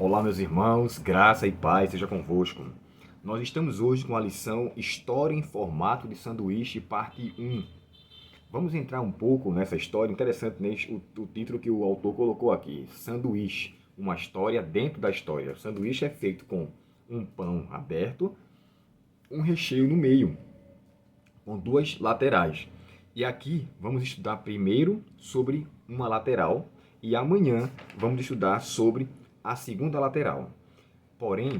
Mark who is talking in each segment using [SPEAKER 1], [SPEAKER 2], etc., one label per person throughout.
[SPEAKER 1] Olá, meus irmãos, graça e paz seja convosco. Nós estamos hoje com a lição História em Formato de Sanduíche, parte 1. Vamos entrar um pouco nessa história, interessante o título que o autor colocou aqui, Sanduíche, uma história dentro da história. O sanduíche é feito com um pão aberto, um recheio no meio, com duas laterais. E aqui vamos estudar primeiro sobre uma lateral e amanhã vamos estudar sobre a segunda lateral. Porém,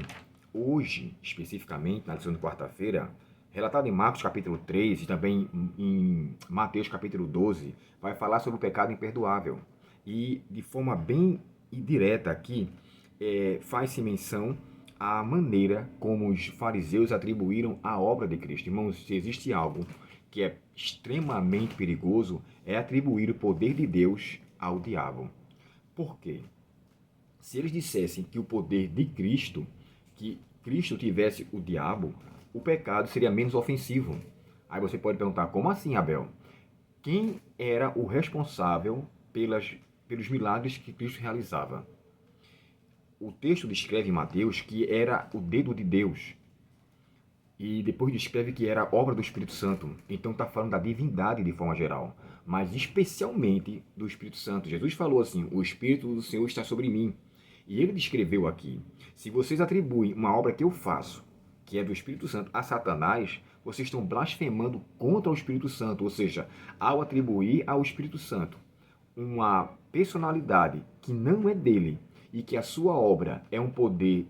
[SPEAKER 1] hoje, especificamente, na lição de quarta-feira, relatado em Marcos capítulo 3 e também em Mateus capítulo 12, vai falar sobre o pecado imperdoável. E de forma bem direta aqui, faz-se menção à maneira como os fariseus atribuíram a obra de Cristo. Irmãos, se existe algo que é extremamente perigoso, é atribuir o poder de Deus ao diabo. Por quê? Se eles dissessem que o poder de Cristo, que Cristo tivesse o diabo, o pecado seria menos ofensivo. Aí você pode perguntar, como assim, Abel? Quem era o responsável pelos milagres que Cristo realizava? O texto descreve em Mateus que era o dedo de Deus. E depois descreve que era obra do Espírito Santo. Então está falando da divindade de forma geral. Mas especialmente do Espírito Santo. Jesus falou assim, o Espírito do Senhor está sobre mim. E ele descreveu aqui, se vocês atribuem uma obra que eu faço, que é do Espírito Santo, a Satanás, vocês estão blasfemando contra o Espírito Santo. Ou seja, ao atribuir ao Espírito Santo uma personalidade que não é dele e que a sua obra é um poder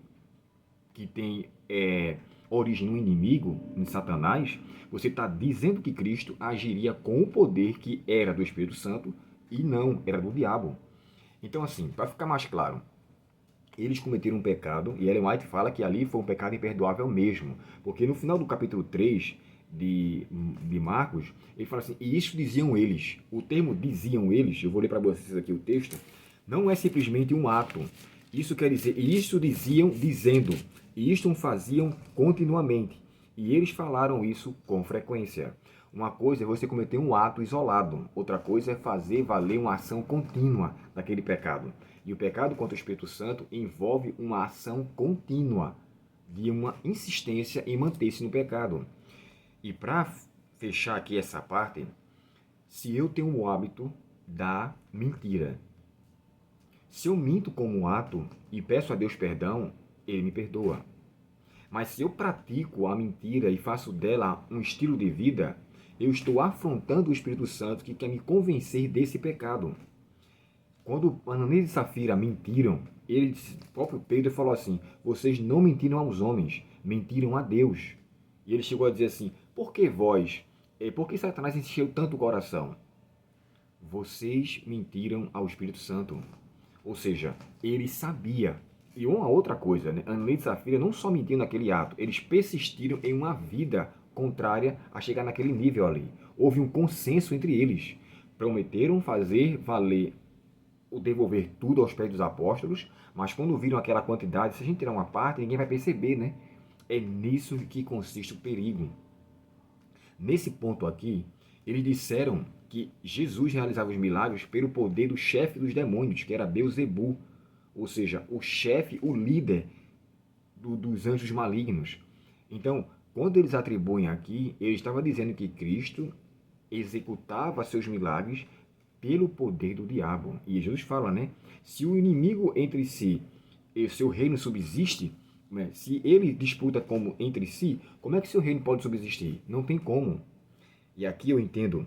[SPEAKER 1] que tem origem no inimigo, em Satanás, você está dizendo que Cristo agiria com o poder que era do Espírito Santo e não era do diabo. Então, assim, para ficar mais claro, eles cometeram um pecado, e Ellen White fala que ali foi um pecado imperdoável mesmo, porque no final do capítulo 3 de Marcos, ele fala assim, e isso diziam eles. O termo diziam eles, eu vou ler para vocês aqui o texto, não é simplesmente um ato. Isso quer dizer, e isso diziam dizendo, e isto faziam continuamente. E eles falaram isso com frequência. Uma coisa é você cometer um ato isolado, outra coisa é fazer valer uma ação contínua daquele pecado. E o pecado contra o Espírito Santo envolve uma ação contínua, de uma insistência em manter-se no pecado. E para fechar aqui essa parte, se eu tenho o hábito da mentira, se eu minto como um ato e peço a Deus perdão, Ele me perdoa. Mas se eu pratico a mentira e faço dela um estilo de vida, eu estou afrontando o Espírito Santo que quer me convencer desse pecado. Quando Ananias e Safira mentiram, o próprio Pedro falou assim, vocês não mentiram aos homens, mentiram a Deus. E ele chegou a dizer assim, por que vós, por que Satanás encheu tanto o coração? Vocês mentiram ao Espírito Santo. Ou seja, ele sabia. E uma outra coisa, né? Ananias e Safira não só mentiram naquele ato, eles persistiram em uma vida contrária a chegar naquele nível ali. Houve um consenso entre eles. Prometeram fazer valer o devolver tudo aos pés dos apóstolos, mas quando viram aquela quantidade, se a gente tirar uma parte, ninguém vai perceber, né? É nisso que consiste o perigo. Nesse ponto aqui, eles disseram que Jesus realizava os milagres pelo poder do chefe dos demônios, que era Beelzebul, ou seja, o chefe, o líder dos anjos malignos. Então, quando eles atribuem aqui, ele estava dizendo que Cristo executava seus milagres pelo poder do diabo. E Jesus fala, né? Se o inimigo entre si e seu reino subsiste, né? Se ele disputa como entre si, como é que seu reino pode subsistir? Não tem como. E aqui eu entendo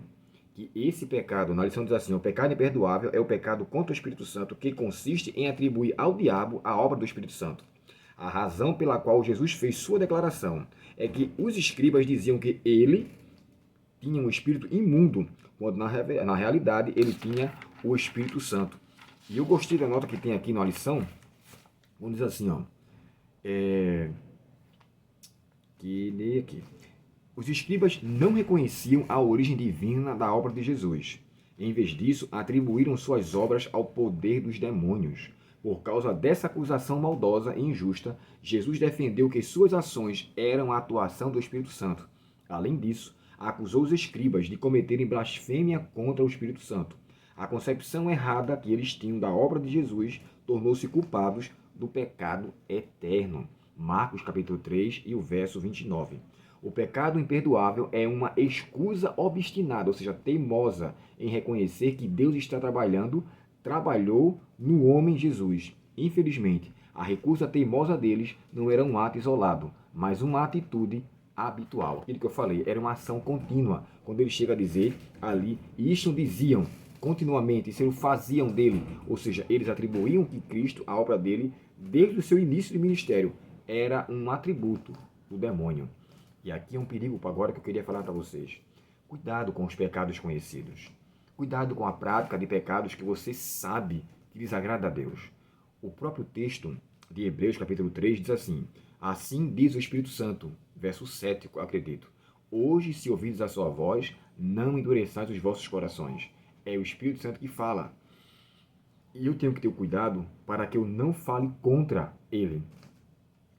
[SPEAKER 1] que esse pecado, na lição diz assim, o pecado imperdoável é o pecado contra o Espírito Santo que consiste em atribuir ao diabo a obra do Espírito Santo. A razão pela qual Jesus fez sua declaração é que os escribas diziam que ele tinha um espírito imundo, quando na realidade ele tinha o Espírito Santo. E eu gostei da nota que tem aqui na lição, vamos dizer assim, ó, que lê aqui. Os escribas não reconheciam a origem divina da obra de Jesus. Em vez disso, atribuíram suas obras ao poder dos demônios. Por causa dessa acusação maldosa e injusta, Jesus defendeu que suas ações eram a atuação do Espírito Santo. Além disso, acusou os escribas de cometerem blasfêmia contra o Espírito Santo. A concepção errada que eles tinham da obra de Jesus tornou-se culpados do pecado eterno. Marcos capítulo 3 e o verso 29. O pecado imperdoável é uma escusa obstinada, ou seja, teimosa, em reconhecer que Deus está trabalhou no homem Jesus. Infelizmente, a recusa teimosa deles não era um ato isolado, mas uma atitude habitual. Aquilo que eu falei, era uma ação contínua. Quando ele chega a dizer ali, isto diziam continuamente, isso faziam dele, ou seja, eles atribuíam que Cristo, a obra dele, desde o seu início de ministério, era um atributo do demônio. E aqui é um perigo agora que eu queria falar para vocês. Cuidado com os pecados conhecidos. Cuidado com a prática de pecados que você sabe que desagrada a Deus. O próprio texto de Hebreus, capítulo 3, diz assim: assim diz o Espírito Santo, verso 7, acredito. Hoje, se ouvides a sua voz, não endureçais os vossos corações. É o Espírito Santo que fala. E eu tenho que ter cuidado para que eu não fale contra ele.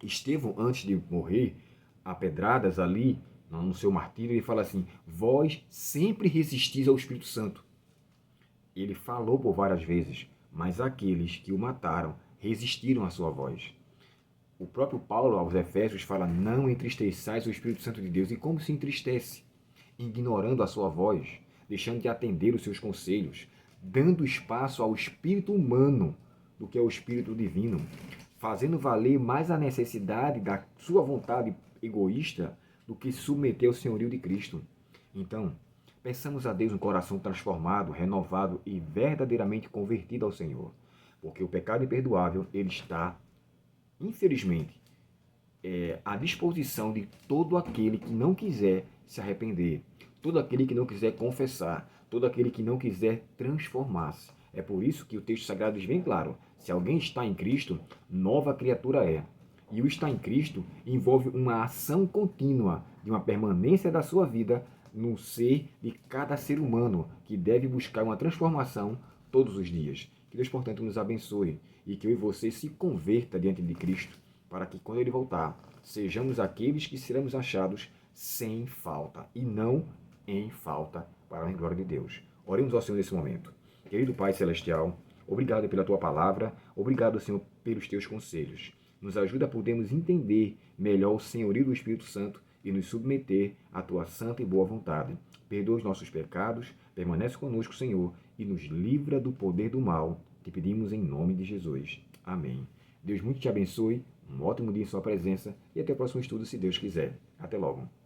[SPEAKER 1] Estevão, antes de morrer, a pedradas ali, no seu martírio, ele fala assim: vós sempre resistis ao Espírito Santo. Ele falou por várias vezes, mas aqueles que o mataram resistiram à sua voz. O próprio Paulo, aos Efésios, fala: não entristeçais o Espírito Santo de Deus. E como se entristece? Ignorando a sua voz, deixando de atender os seus conselhos, dando espaço ao espírito humano do que ao espírito divino, fazendo valer mais a necessidade da sua vontade egoísta do que submeter ao senhorio de Cristo. Então, peçamos a Deus um coração transformado, renovado e verdadeiramente convertido ao Senhor, porque o pecado imperdoável, ele está, infelizmente, à disposição de todo aquele que não quiser se arrepender, todo aquele que não quiser confessar, todo aquele que não quiser transformar-se. É por isso que o texto sagrado diz bem claro: se alguém está em Cristo, nova criatura é. E o estar em Cristo envolve uma ação contínua de uma permanência da sua vida no ser de cada ser humano, que deve buscar uma transformação todos os dias. Que Deus, portanto, nos abençoe e que eu e você se converta diante de Cristo, para que quando Ele voltar, sejamos aqueles que seremos achados sem falta e não em falta, para a glória de Deus. Oremos ao Senhor nesse momento. Querido Pai Celestial, obrigado pela Tua palavra, obrigado, Senhor, pelos Teus conselhos. Nos ajuda a podermos entender melhor o senhorio do Espírito Santo e nos submeter à Tua santa e boa vontade. Perdoa os nossos pecados, permanece conosco, Senhor, e nos livra do poder do mal. Te pedimos em nome de Jesus. Amém. Deus muito te abençoe, um ótimo dia em sua presença e até o próximo estudo, se Deus quiser. Até logo.